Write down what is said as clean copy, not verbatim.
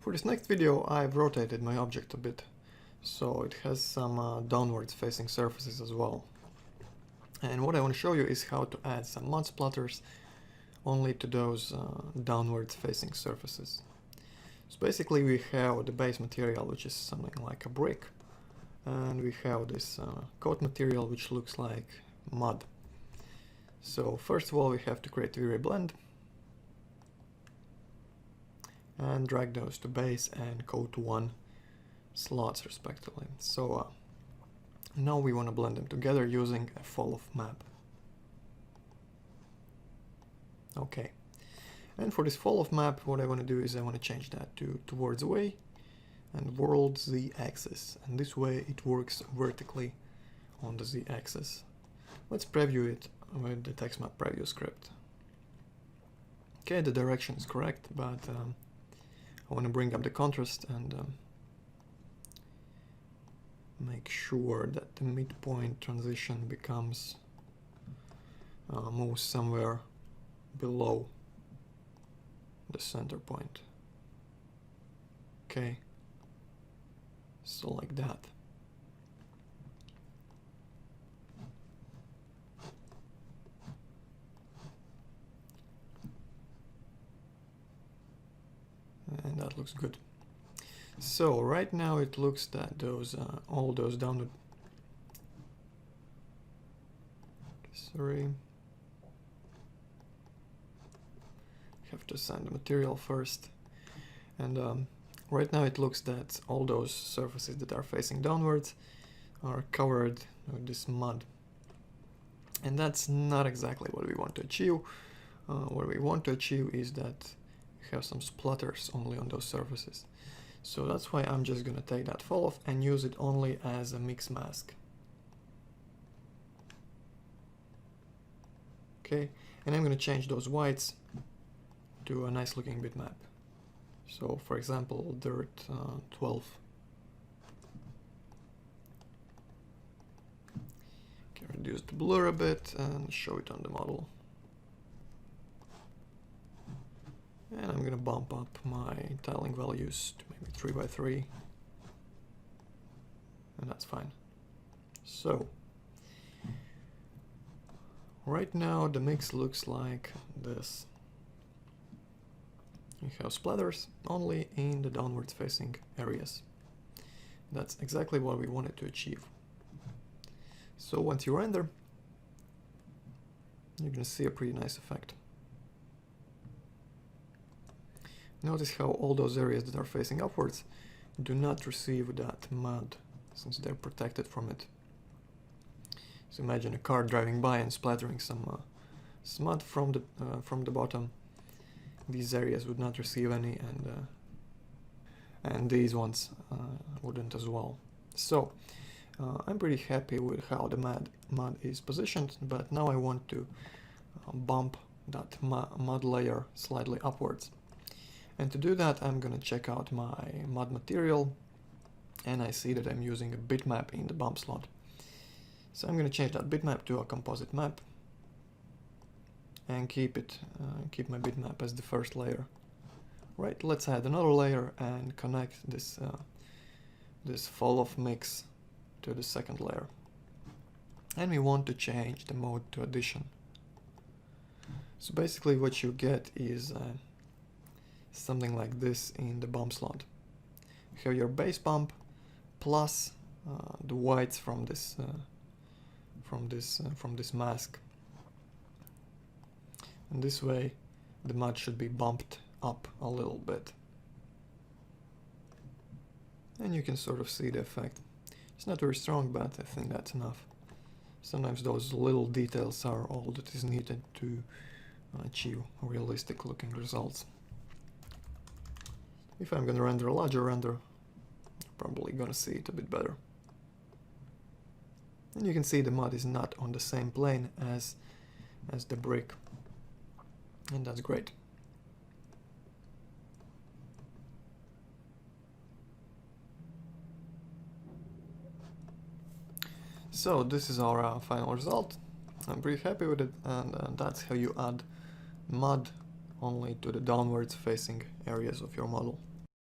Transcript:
For this next video I've rotated my object a bit, so it has some downwards facing surfaces as well. And what I want to show you is how to add some mud splatters only to those downwards facing surfaces. So basically we have the base material, which is something like a brick, and we have this coat material which looks like mud. So first of all we have to create Vray blend and drag those to base and coat 1 slots respectively. So now we want to blend them together using a fall-off map. Okay, and for this fall-off map what I want to do is I want to change that to towards away and world z-axis, and this way it works vertically on the z-axis. Let's preview it with the text map preview script. Okay, the direction is correct, but I want to bring up the contrast and make sure that the midpoint transition becomes moves somewhere below the center point. Okay, so like that. And that looks good. So right now it looks that those all those downward, sorry, have to assign the material first, and right now it looks that all those surfaces that are facing downwards are covered with this mud, and that's not exactly what we want to achieve. What we want to achieve is that we have some splatters only on those surfaces. So that's why I'm just gonna take that fall off and use it only as a mix mask. Okay, and I'm gonna change those whites to a nice looking bitmap. So for example, dirt 12. Okay, reduce the blur a bit and show it on the model. And I'm gonna bump up my tiling values to maybe 3 by 3, and that's fine. So right now the mix looks like this. You have splatters only in the downwards facing areas. That's exactly what we wanted to achieve. So once you render, you're gonna see a pretty nice effect. Notice how all those areas that are facing upwards do not receive that mud, since they're protected from it. So imagine a car driving by and splattering some mud from the bottom. These areas would not receive any, and these ones wouldn't as well. So I'm pretty happy with how the mud is positioned, but now I want to bump that mud layer slightly upwards. And to do that, I'm gonna check out my mud material, and I see that I'm using a bitmap in the bump slot. So I'm gonna change that bitmap to a composite map and keep my bitmap as the first layer. Right, let's add another layer and connect this this fall-off mix to the second layer. And we want to change the mode to addition. So basically what you get is something like this in the bump slot. You have your base bump plus the whites from this mask, and this way the mud should be bumped up a little bit, and you can sort of see the effect. It's not very strong, but I think that's enough. Sometimes those little details are all that is needed to achieve realistic looking results. If I'm gonna render a larger render, you're probably gonna see it a bit better. And you can see the mud is not on the same plane as the brick, and that's great. So this is our final result. I'm pretty happy with it, and that's how you add mud only to the downwards facing areas of your model.